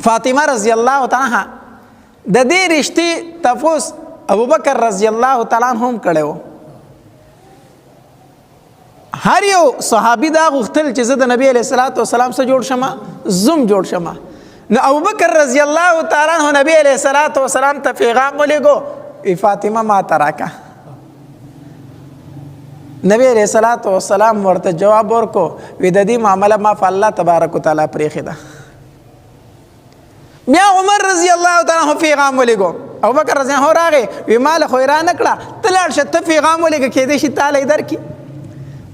فاطمه رضی الله تعالی د دې رشتې تفوس ابوبکر رضی الله تعالی عنہ هم کړو. هر یو صحابي دا غوښتل چې زه د نبی علیه الصلاۃ والسلام سره جوړ شم، زم جوړ شم. نو ابوبکر رضی الله تعالی عنہ نبی علیه الصلاۃ والسلام ته پیغام ولېږو، فاطمه ما تراکا. نبی علیہ الصلوۃ والسلام ورته جواب ورکو، وی د دې معامله ما په الله تبارک وتعالى پرېښې ده. بیا عمر رضی الله تعالی عنہ پیغام ولېږو، ابوبکر رضی الله عنه راغی، وی مال خو را نه کړه، ته لاړ شه ته پیغام ولېږه، کېدای شي تاله درکړي.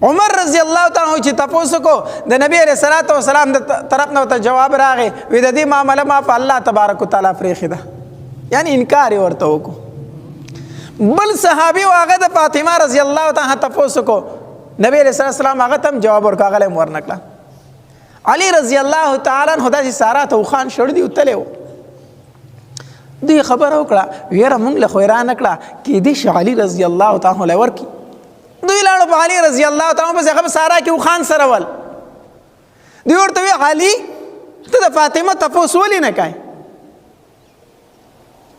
عمر رضی الله تعالی عنہ چې تاسو کو د نبی علیہ الصلوۃ والسلام د طرف نه ته جواب راغی، وی د دې معامله ما په الله تبارک وتعالى پرېښې ده، یعنی انکار ورته وکړو. بل صحابي هغه د فاطمه رضی الله تعالی عنها تاسو کو نبی علیہ السلام هغه تم جواب ورکړ، هغه ورنکړه. علي رضی الله تعالی عنہ داسې سارا ته خان شړ دی وتلو، دوی خبر وکړه ویره مونږ له خیره نه کړه کې دې علي رضی الله تعالی عنہ ورکی. دوی لاړو په علي رضی الله تعالی عنہ هغه سارا کې خان سره ول. دوی ورته وی علي ته د فاطمه تاسو ولې نه کوي؟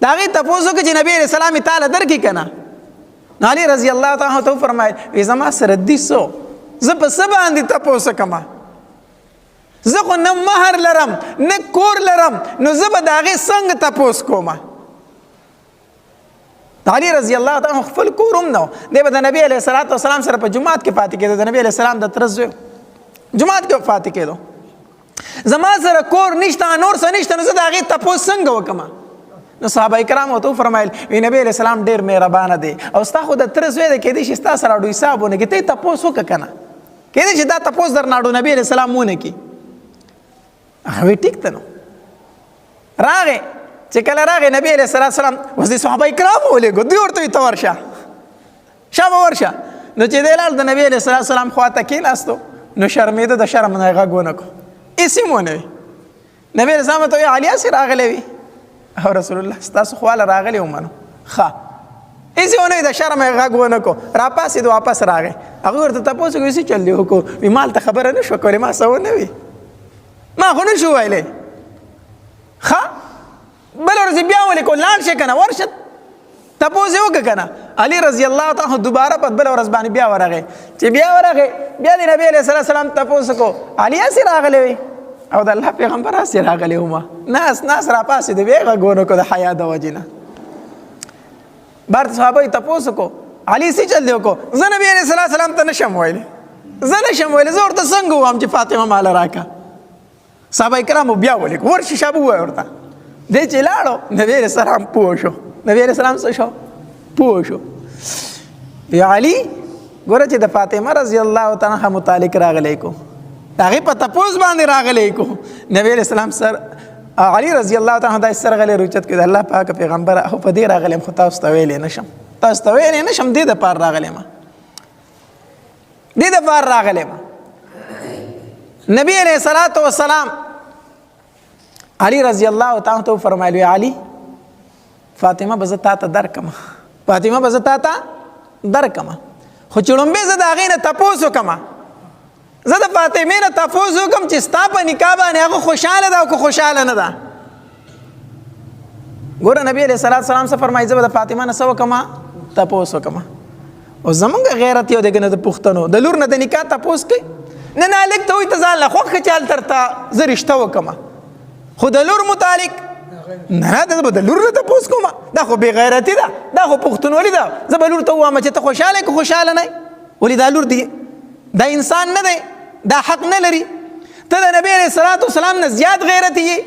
دا غي تاسو کې چې نبی رسول الله تعالی درکې کنه. علي رضی الله تعالی عنہ ته فرمایي وی زما سره دي سو زه په سبا باندې تاسو کما، زه خو نه مہر لرم نه کور لرم، نو زه به دا غي څنګه تاسو کوم؟ علي رضی الله تعالی عنہ خپل کورم نو دی به د نبی علیه الصلاۃ والسلام سره په جمعات کې پاتې کېده، د نبی علیه السلام د ترزو جمعات کې پاتې کېدو. زما سره کور نشته نور څه نشته، نو زه دا غي تاسو څنګه وکم؟ نو صحابه کرام ته فرمایل وی نبی علیہ السلام ډیر مهربان دی او ستا خو د تر زوی د کېدې شي ستا سره ډوي حسابونه کې ته تاسو وکنه کېدې چې دا تاسو درناړو نبی علیہ السلام مونږ کی هغه ټیک ته نو راغې چې کله راغې نبی علیہ السلام وځي صحابه کرام ولې ګو دی ورته ته ورشه شابه ورشه. نو چې دلال د نبی علیہ السلام خواته کې لاستو نو شرمېده، د شرم نه غږونه کو اسمونه نبی علیہ السلام ته علي سره راغلی او رسول الله ستاسو خواله راغلی ومنو ښه ایسې ونه د شرم غږ ونه کو را پاسېد واپس راغی. هغه ورته تاسو کوي چې چل دی وکړو، وی مال ته خبره نه شو کولې، ما څه ونه وي، ما خو نه شو ویلی. ښه بل ورځ بیا ولیکو لاړ شي کنه ورشه تپوس یې وکړه کنه. علي رضی الله تعالی دوباره په بل ورځ باندې بیا ورغی، چې بیا ورغی بیا د نبی علیه السلام تپوس کو علي اسې راغلی وي او د الله پیغمبر اسې راغلی ومه ناس را پاسې د بیا غږونه کو د حیا د وجې نه. بار صحابه تپوس کو علي سې چل دی وکړو، زه نبی علیه السلام ته نشم ویلی، زه نشم ویلی، زه ورته څنګه ووایم چې فاطمه ماله راکړه. صحابه کرامو بیا ولیکو ورشي شابه ووایه ورته. دی چې لاړو نبی علیه السلام پوه شو، نبی علیه السلام څه شو پوه شو. یا علي ګوره چې د فاطمه رضی الله تعالی عنها متعلق راغلی کو هغې په تپوس باندې راغلی کو نبی علیه السلام سر علي رضی الله تعالی عنہ داسې سرغلی روچت کړي د الله پاک پیغمبر او په دې راغلی یم خو تاسو ته ویلی نشم، تاسو ته ویلی نشم، دې دپاره راغلی یم، دې دپاره راغلی یم. نبی علیه الصلاۃ والسلام علي رضی الله تعالی عنہ ته فرمایل وی علي فاطمه به زه تا ته درکمه، فاطمه به زه تا ته درکمه، خو چې لومبې زه د هغې نه تپوس وکمه، زه د فاطمې نه تپوس وکم چې ستا په نکاح باندې هغه خوشحاله ده او که خوشحاله نه ده. ګوره نبی علیه الصلاۃ والسلام څه فرمایي زه به د فاطمه نه څه وکمه تپوس وکمه. او زمونږ غیرت یو دی که نه د پښتنو د لور نه د نکاح تپوس کوي نه هلک ته وایي ته ځان له خوښ چال درته زه رشته وکمه، خو د لور متعلق نه ده به د لور نه تپوس کومه، دا خو بې غیرتي ده، دا خو پښتونولي ده. زه به لور ته ووایم چې ته خوشحاله که خوشحاله نه ولې دا لور دی دا انسان نه دی، دا حق نه لري. ته د نبی علیه الصلاۃ والسلام نه زیات غیرتي یې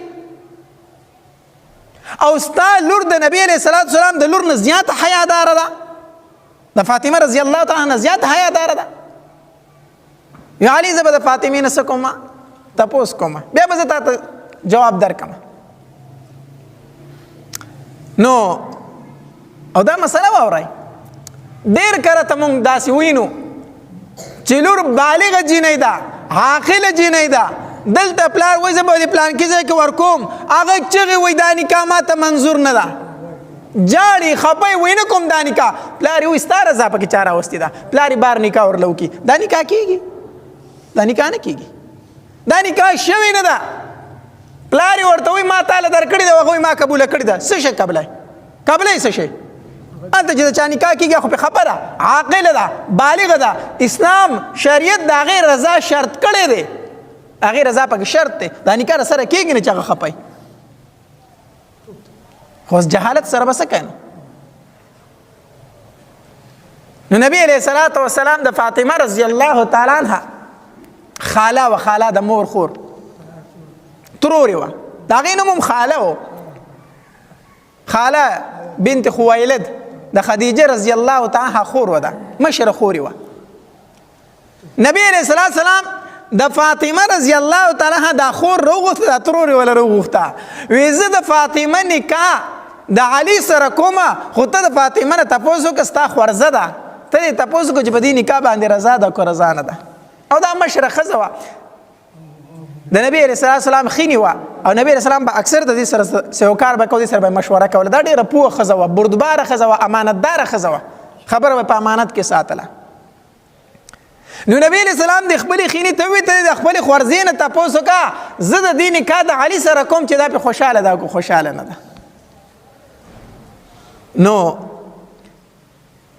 او ستا لور د نبی علیه الصلاۃ والسلام د لور نه زیات حیاداره ده، د فاطمه رضی الله تعالی عنها زیات حیاداره ده. یا علي زه به د فاطمې نه څه کومه تپوس کومه، بیا به زه تا ته جواب درکمه. نو او دا مسله واورئ، ډېر کله ته مونږ داسې وینو چې لور بالغه جینۍ ده، عاقله جینۍ ده، دلته پلار وایي زه به د پلانکي ځای کې ورکوم، هغه چغې وایي دا نکاح ماته منظور نه ده، جاړي خپی وایي نه کوم دا نکاح، پلار یې وایي ستا رضا پکې چا راوستې ده، پلار یې بار نکاح ورله وکړي، دا نکاح کېږي؟ دا نکاح نه کېږي، دا نکاح شوې نه ده. پلار یې ورته وایي ما تعالی درکړي دی هغوی ما قبوله کړې ده. څه شی قبله قبله څه شی؟ هلته چې د چا نکاح کېږي خو پې خبره عاقله ده بالغه ده. اسلام شریعت د هغې رضا شرط کړی دی، هغې رضا پکې شرط دی. دا نکاح د سره کېږي نه چې هغه خپی، خو جهالت سره به څه کوي نو نبی علیه الصلاة والسلام د فاطمه رضی الله تعالی عنها خاله و خاله د مور خور ترورې وه، د هغې نوم هم خاله و، خاله بنت خویلد د خدیجه رضی الله تعالی عنها خور و ده، مشره خورې وه. نبی علیه الصلاة والسلام د فاطمه رضی الله تعالی عنها دا خور راوغوښته، دا ترورې وله راوغوښته، وی زه د فاطمه نکاح د علي سره کومه، خو ته د فاطمه نه تپوس وکړه ستا خورزه ده، ته یې تپوس وکړه چې په دې نکاح باندې رضا ده که رضا نه ده. او دا مشره ښځه وه د نبی علیه الصلاة والسلام خینې وه، او نبی علیه السلام به اکثر د دې سره سیوکار به کو دې سره به مشوره کوله. دا ډېره پوهه ښځه وه، بردباره ښځه وه، امانتداره ښځه وه، خبره به په امانت کې ساتله. نو نبی علیه السلام د خپلې خینې ته وویل ته د خپلې خورزې نه تپوس وکړه زه د دې نکاح د علي سره کوم چې دا پې خوشحاله ده که خوشحاله نه ده. نو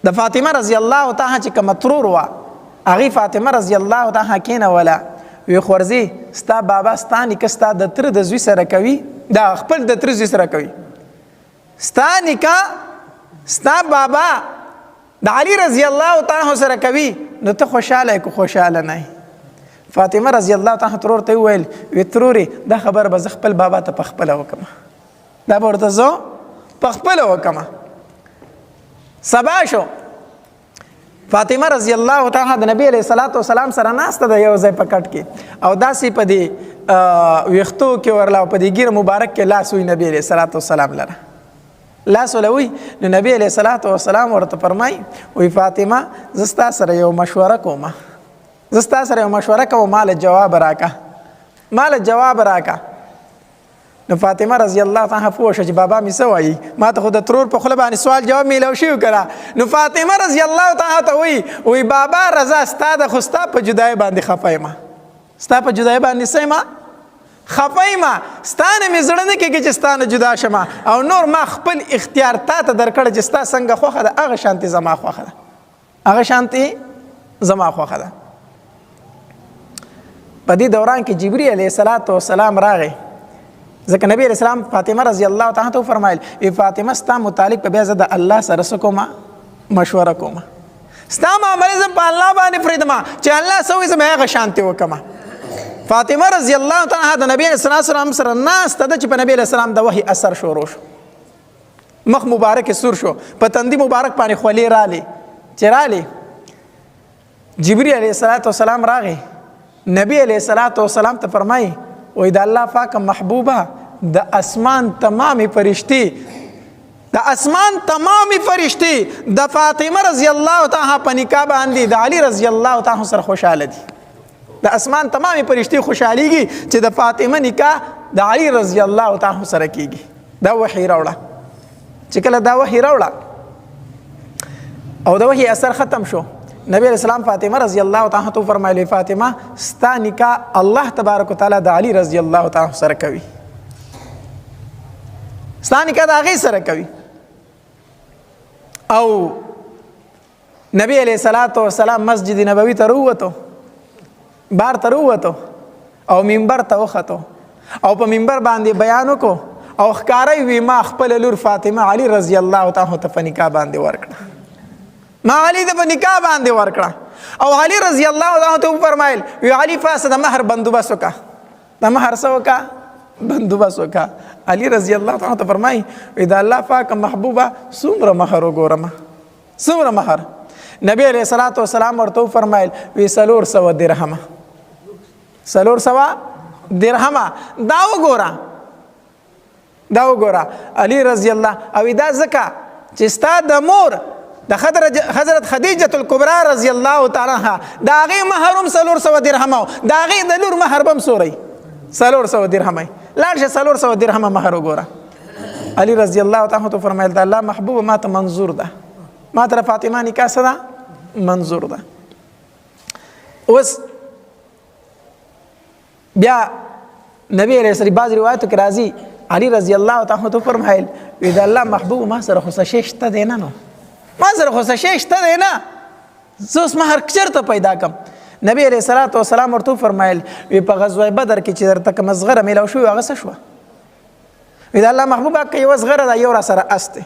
د فاطمه رضی الله تعالی چې کومه ترور وه هغې فاطمه رضی الله تعالی کېنوله، وی خورزې ستا بابا ستا نکاح ستا د تره د زوی سره کوي، دا خپل د تره زوی سره کوي، ستا نکاح ستا بابا د علي رضی الله تعالی سره کوي، نو ته خوشحاله که خوشحاله نه یې. فاطمه رضی الله تعالی ترور ته وویل وی ترورې دا خبره به زه خپل بابا ته په خپله وکړم، دا به ورته زه په خپله وکړم. سبا شو فاطمه رضی الله تعالی د نبی علیه الصلاة والسلام سره ناسته ده یو ځای په کټ کې، او داسې په دې ویښتو کې ورله او په دې ګیره مبارک کې لاس وي نبی علیه الصلاة والسلام لره، لاس ولوي. نو نبی علیه الصلاة والسلام ورته فرمایي وی فاطمه زه ستا سره یو مشوره کوم، زه ستا سره یو مشوره کوم، ماله جواب راکه، ماله جواب راکه. نو فاطمه رضی الله تعالی پوه شوه چې بابا مې څه وایي، ما ته خو د ترور په خوله باندې سوال جواب میلاو شوي که نه. نو فاطمه رضی الله تعالی ته وایي بابا رضا ستا ده، خو ستا په جدایۍ باندې خفه یم، ستا په جدایۍ باندې څه یم خفه یم، ستا نه مې زړه نه کېږي چې ستا نه جدا شم، او نور ما خپل اختیار تا ته درکړی چې ستا څنګه خوښه ده هغه شانتې زما خوښه ده، هغه شانتې زما خوښه ده. په دې دوران کې جبري علیه الصلاة والسلام راغی، ځکه نبی علیه السلام فاطمه رضی الله تعالی ته وفرمایل وی فاطمه ستا متعلق په بیا زه د الله سره څه کومه مشوره کومه، ستا معاملې زه په الله باندې پرېږدمه چې الله څه وایي زه به هغه شانتې وکړمه. فاطمه رضی الله تعالی د نبی علیه السلام سره ناسته ده چې په نبی علیه السلام د وحي اثر شروع شو، مخ مبارک سور شو، په تندي مبارک باندې خولې رالې، چې رالې جبري علیه السلام راغی نبی علیه السلام ته فرمایي وی د الله پاک محبوبه د اسمان تمامی فرشتي، د اسمان تمامی فرشتي د فاطمه رضی الله تعالی په نکاح باندې د علي رضی الله تعالی سره خوشحاله دي، د اسمان تمامی فرشتي خوشحاليږي چې د فاطمه نکاح د علي رضی الله تعالی سره کیږي. دا وحی راوړه، چې کله دا وحی راوړه او د وحی اثر ختم شو، نبی علیہ السلام فاطمه رضی الله تعالی عنها فرمایلی فاطمه ستا نکاح الله تبارک وتعالی د علی رضی الله تعالی سره کوي، ستا نکاح د هغې سره کوي. او نبی علیہ الصلاة والسلام مسجد نبوي ته راووتو، بار ته راووتو او منبر ته وختو او په منبر باندې بیان وکړو او ښکاره وي ما خپله لور فاطمه علي رضی الله تعالی ته په نکاح باندې ورکړه، ما علي ته په نکاح باندې ورکړه. او علي رضی الله تعالی ته وفرمایل وی علي فاسه د مهر بندوبست وکړه، د مهر څه وکړه بندوبست وکړه. علي رضی الله تعالی ته فرمایي وی د الله پاک محبوبه څومره مهر وګورم، څومره مهر. نبی علیه الصلاة والسلام ورته وفرمایل وی 400 درهمه، 400 درهمه. دا وګوره، دا وګوره علي رضی الله او دا ځکه چې ستا د مور د حضرت خدیجه الکبرى رضی الله تعالی عنها د هغې مهر هم 400 درهمه، د هغې د لور مهر به هم څوری 400 درهمه. لاړ شه 400 درهمه مهر وګوره. علي رضی الله تعالی عنه فرمایل د الله محبوبه ما ته منظور ده، ما ته فاطمه نکاح څه ده منظور ده. اوس بیا نبی علیه السلام بعض روایتو کې راځي علي رضی الله تعالی عنہ فرمایل وی د الله محبوب ما سره خو څه شته دی نه، نو ما سره خو څه شته دی نه، زه اوس مهر چېرته پیدا کړم؟ نبی علیه الصلاة والسلام ورته وفرمایل وی په غزوه بدر کې چې درته کومه زغره میلاو شوې هغه څه شوه؟ وی د الله محبوبه که یوه زغره ده یو را سره اس دی،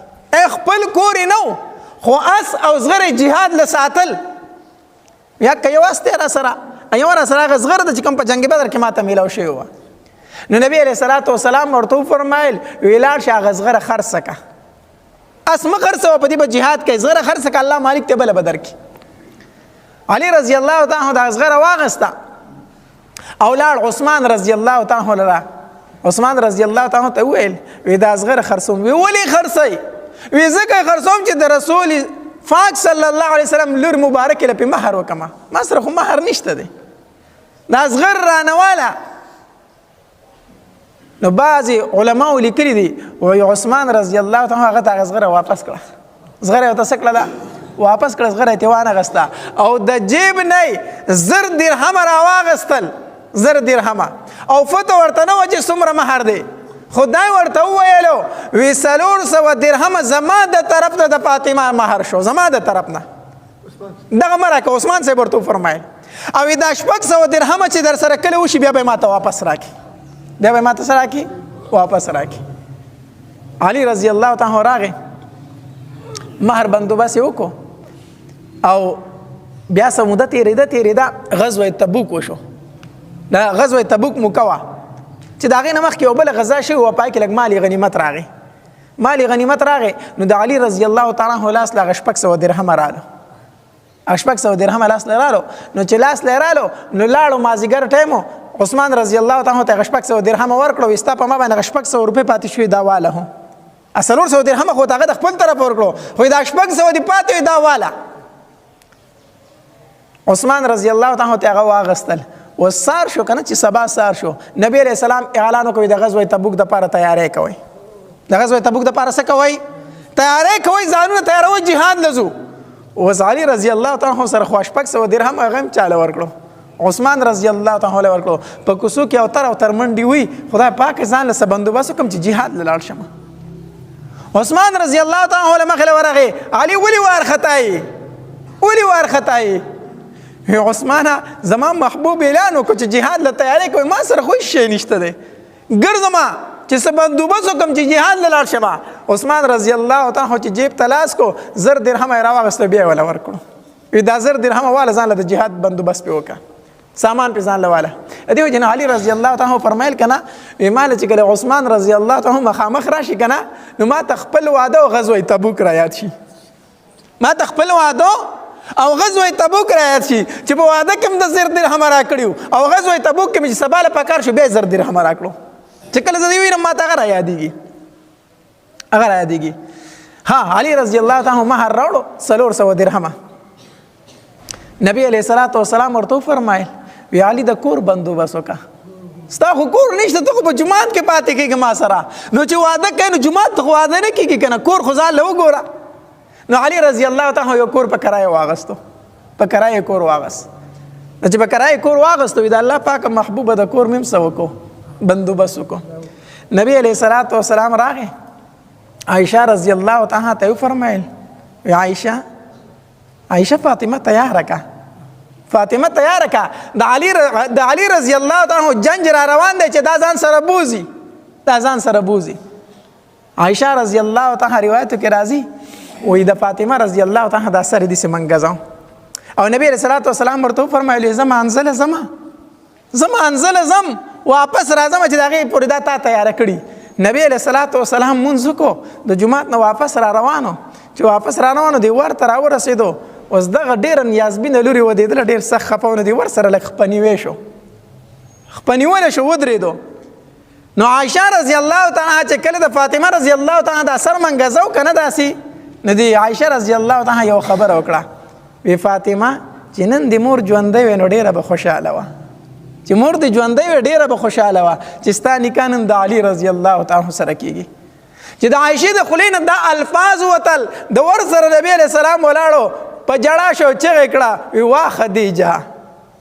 خپل کور یې نه خو اس او زغره جهاد له ساتل، یا که یو اس دی را سره یو را سره هغه زغره ده چې کوم په جنګ بدر کې ماته میلاو شوې وه. نو نبی علیه الصلاة والسلام ورته وفرمایل وی لاړ شه هغه زغره خرڅه که، اس مه خرڅوه، په دې به جهاد کوي، زغره خرڅه که الله مالک ته بله به درکړي. علي رضی الله تعالی عنہ دا زغره واغسته او لاړ عثمان رضی الله تعالی عنہ لره. عثمان رضی الله تعالی عنہ ته وویل وی دا زغره خرڅوم. وی ولې خرڅوئ؟ وی ځکه خرڅوم چې د رسول پاک صلی الله علیه وسلم لور مبارکې له پې مهر وکړمه، ما سره خو مهر نشته دی، دا زغر رانواله. نو بعضې علماو لیکلي دي وایي عثمان رضی الله تعالی عنہ هغه ته هغه زغره واپس کړه، زغره یې ورته څه کړله واپس کړه، زغره یې ترې وانغسته او د جیب نه یې 1000 درهمه راواغستل، 1000 درهمه، او فتو ورته نه وه چې څومره مهر دی، خدای ورته وویلو وی 400 درهمه زما د طرف نه د فاطمه مهر شو، زما د طرف نه دغه مه راکړه. عثمان صاحب ورته وفرمایل او دا 600 درهمه چې در سره کله وشي بیا به یې ماته واپس راکړي، بیا به یې ماته څه راکړي؟ واپس راکړي. علي رضی الله تعالی عنہ راغی، مهر بندوبست یې وکړو او بیا څه موده تېرېده غزوه تبوک وشو. دا غزوه تبوک موقع وه چې د هغې نه مخکې یو بله غزا شوې وه، پای کې لږ مال غنیمت راغی، مال غنیمت راغی. نو د علي رضی الله تعالی عنہ لاس له هغه 600 درهمه رالو، 600 درهمه لاس له رالو. نو چې لاس له رالو نو لاړو مازدیګر ټایم و، عثمان رضی الله تعالی عنہ ته 600 درهمه ورکړو، وی ستا په ما باندې 600 روپۍ پاتې شوې دا واله هم 400 درهمه خو هغه د خپل طرف ورکړو، خو دا 600 دې پاتې وي دا واله. عثمان رضی الله تعالی عنہ ته هغه واغستل. وسار شو کنه چې سبا سار شو، نبی علیہ السلام اعلان وکړ د غزوه تبوک دپاره تیاری کوئ، د غزوه تبوک دپاره څه کوئ؟ تیاری کوئ، ځانونه تیاروئ، جهاد له ځو. اوس علي رضی الله تعالی عنہ سره خو 600 درهم هغه هم چاله ورکړو، عثمان رضی الله تعالی عنہ ورکړو. په کوڅو کې او تر منډې وي، خدای پاک ځان له څه بندوبست وکړم چې جهاد له لاړ شم. عثمان رضی الله تعالی عنہ مخې له ورغی، علي ولې وارخطایي؟ ولې وارخطایي؟ عثمانه زما محبوب اعلان وکړو چې جهاد له تیاری کوي، ما سره خو هېڅ شی نشته دی، ګرځمه چې څه بندوبست وکړم چې جهاد له لاړ شمه. عثمان رضی الله تعالی عنہ چې جیب ته لاس کو 1000 درهمه یې راواغسته، بیا یې وله ورکړو. وی دا 1000 درهمه واله ځان له د جهاد بندوبست پې وکړه، سامان پې ځان له واله. د دې وجې نه علي رضی الله تعالی عنہ فرمایل که نه وی ما له چې کله عثمان رضی الله تعالی عنہ مخامخ راشي که نه نو ما ته خپل واده او غزوه تبوک را یاد شي، ما ته خپل واده او غزوه تبوک را یاد شي چې په واده کې هم د 1000 درهمه راکړي او غزوه تبوک کې مې چې سبا له پکار شو بیا 1000 درهمه راکړو، چې کله زه دې وینم ما ته هغه را یادېږي، هغه را یادېږي. ها علي رضی الله تعالی عنہ مهر راوړو 400 درهمه. نبی علیه الصلاة والسلام ورته وفرمایل وی علي د کور بندوبست وکړه، ستا خو کور نشته، ته خو په جومات کې پاتې کېږي ما سره، نو چې واده کوې نو جومات ته خو واده نه کېږي که نه، کور خو ځان له وګوره. نو علي رضی الله تعالی عنہ یو کور په کرایه واغستو، په کرایه کور واغست. چې په کرایه کور واغستو وی د الله پاک محبوبه د کور مې هم څه وکړو بندوبست وکړو. نبی علیه الصلاة والسلام راغی، عائشه رضی الله تعالی ته وفرمایل وی عائشه فاطمه تیاره که، فاطمه تیاره که، د علي رضی الله تعالی عنہ جنج را روان دی چې دا ځان سره بوزي، دا ځان سره بوزي. عائشه رضی الله تعالی روایتو کې راځي وی د فاطمه رضی الله تعالی دا سره داسې منګزاو او نبی علیه الصلاة والسلام ورته وفرمایل زه منزله ځم واپس راځم چې د هغې پورې دا تا تیاره کړي. نبی علیه الصلاة والسلام مونځ وکړو، د جومات نه واپس را روانو، چې واپس را روانو دی ور ته راورسېدو، اوس دغه ډېره نیازبینه لورې ودېدله، ډېر سخت خفه و، نو دی ور سره لږ خپنیوی شو، خپنیولی شو، ودرېدو. نو عایشه رضی الله تعالی چې کله د فاطمه رضی الله تعالی دا سر منګزو که نه داسې، نو دی عایشه رضی الله تعالی یو خبره وکړه، وی فاطمه چې نن د مور ژوندی وی نو ډېره به خوشحاله وه، چې مور دې ژوندی وی ډېره به خوشحاله وه چې ستا نکاح نن د علي رضی الله تعالی سره کېږي. چې د عایشې د خولې نه دا الفاظ وتل، د ور سره نبي علیه السلام ولاړو، په جړا شو، چغې کړه، وی وا خدیجه،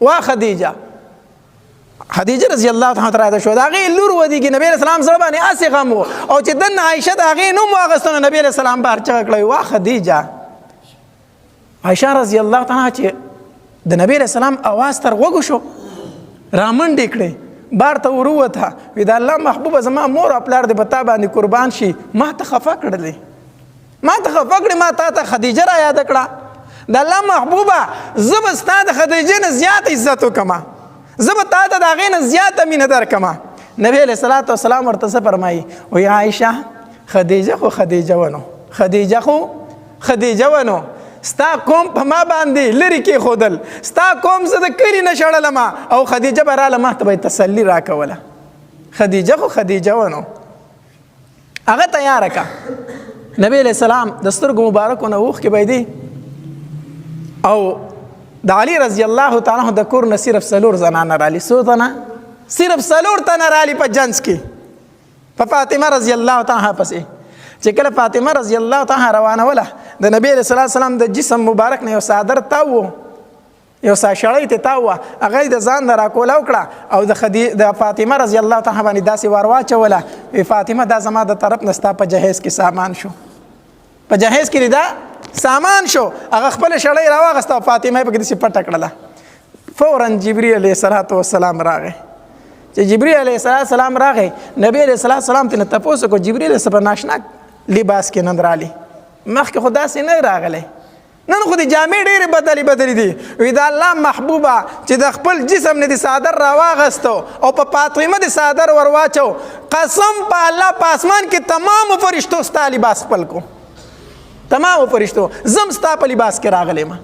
وا خدیجه. خدیجه رضی الله تعالی عنها شو دا غي لور ودیږي نبی رسول الله سره باندې اسې غم او چې دنه عائشه دا غي نو واغستونه نبی رسول الله بار چا کړی وا خدیجه عائشه رضی الله تعالی عنها چې د نبی رسول الله आवाज تر وګو شو رامنډ کړي بار ته وروته وی دا الله محبوب زما مور خپل د بتا باندې قربان شي ما ته خفه کړلې ما ته خدیجه را یاد کړه د الله محبوبه زب استاد خدیجه نه زیات عزت وکما زب تا ته دا غي نه زیات مینه درکما نبی علیہ الصلوۃ والسلام ورته فرمایي او عائشه خدیجه ونو ستا قوم په ما باندې لری کې خودل ستا قوم زه د کلی نه شړلم او خدیجه براله ما ته تسلی راکوله خدیجه ونو هغه تیار کا نبی علیہ السلام د سترګو مبارکونه اوخ کې بيدي او د علی رضی الله تعالی عنہ د کور نه صرف سلور زنانه رالی سوتنه صرف سلور تنه رالی په جنس کې په فاطمه رضی الله تعالی عنها پسې چې کله فاطمه رضی الله تعالی روانه وله د نبی صلی الله علیه وسلم د جسم مبارک نه یو صادر تاو یو ساشړی ته تاو هغه د ځان را کول او کړه او د فاطمه رضی الله تعالی باندې داسې ورواچوله فاطمه دا زما د طرف نستا په جهیز کې سامان شو په جهیز کې دا سامان شو هغه خپل شړی راوغسته فاطمه په کې پټ کړله فورا جبرئیل علیه السلام راغی چې جبرئیل علیه السلام راغی نبی علیه السلام ته تاسو کو جبرئیل سره ناشنا لباس کې نندرالي مخکې خدا سي نه راغلی نن خو د جامې ډېرې بدلې دي وی دا الله محبوبه چې د خپل جسم نه د صادر راواغستو او په فاطمه د صادر ورواچو قسم په الله په اسمان کې تمام فرشتو ستا لباس خپل کو تمام فرشتو زم ستا په لباس کې راغلی ما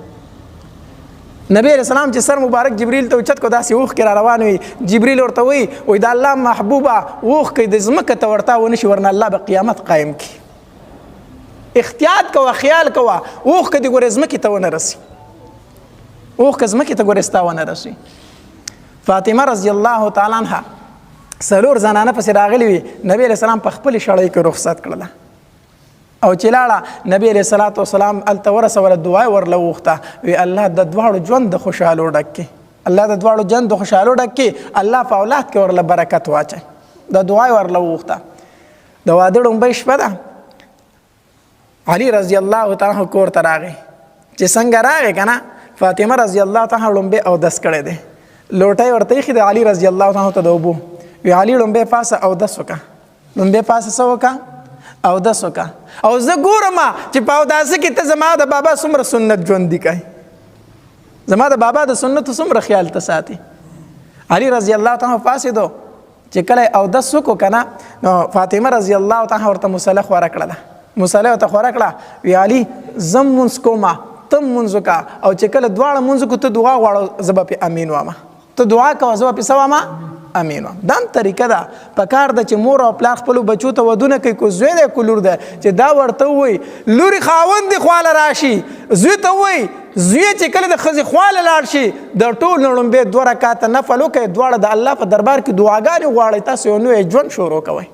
نبی علیہ السلام چې سر مبارک جبرئیل ته اوچت کو داسې اوښ کې را روان وي جبرئیل ورته وی دا الله محبوبه اوښ کې د ځمکه ته ورتا ونشي ورنه الله به قیامت قایم کړي احتیاط کوه خیال کوه اوښ که دې ګورې ځمکې ته ونه رسي اوښ که ځمکې ته ګورې ستا ونه رسي فاطمه رضی الله تعالی عنها څلور زنانه پسې راغلي وي نبی علیه السلام په خپلې شړۍ کې رخصت کړله او چې لاړه نبی علیه الصلاة والسلام هلته ورسوله دعا ورله وغوښته وی الله د دواړو ژوند د خوشحالو ډک کړي الله د دواړو ژوند د خوشحالو ډک کړي الله په اولاد کې ورله برکت واچوي د دعا ورله وغوښته د واده ړومبۍ شپه ده علی رضی الله تعالی کور ته راغی چې څنګه راغی که نه فاطمه رضی الله تعالی ړومبۍ اودس کړی دی لوټی ورته ایښي د علي رضی الله تعالی ته د اوبو وی علي ړومبۍ پاسه اودس وکړه ړومبۍ پاسه څه وکړه اودس وکړه او زه ګورم چې په اوداسه کې ته زما د بابا څومره سنت ژوندي کوي زما د بابا د سنتو څومره خیال ته ساتي علي رضی الله تعالی پاسېدو چې کله اودس وکړو که نه نو فاطمه رضی الله تعالی ورته مصله خوره کړله مصلی ورته خوره کړه وی علي زم مونځ کومه ته مونځ وکړه او چې کله دواړه مونځ وکړو ته دعا غواړو زه به پې امین وامه ته دعا کوه زه به پې څه وامه امین وام دا طریقه ده پکار ده چې مور او پلار خپلو بچو ته ودونه کوي کو زوی دی کو لور ده چې دا ورته ووایي لورې خاوند دې خواله راشي زوی ته ووایي زوی چې کله د ښځې خواله لاړ شي د ټول نه لومبې 2 رکعاته نفل وکړئ دواړه د الله په دربار کې دعاګانې غواړئ تاسو یو نوی ژوند شروع کوئ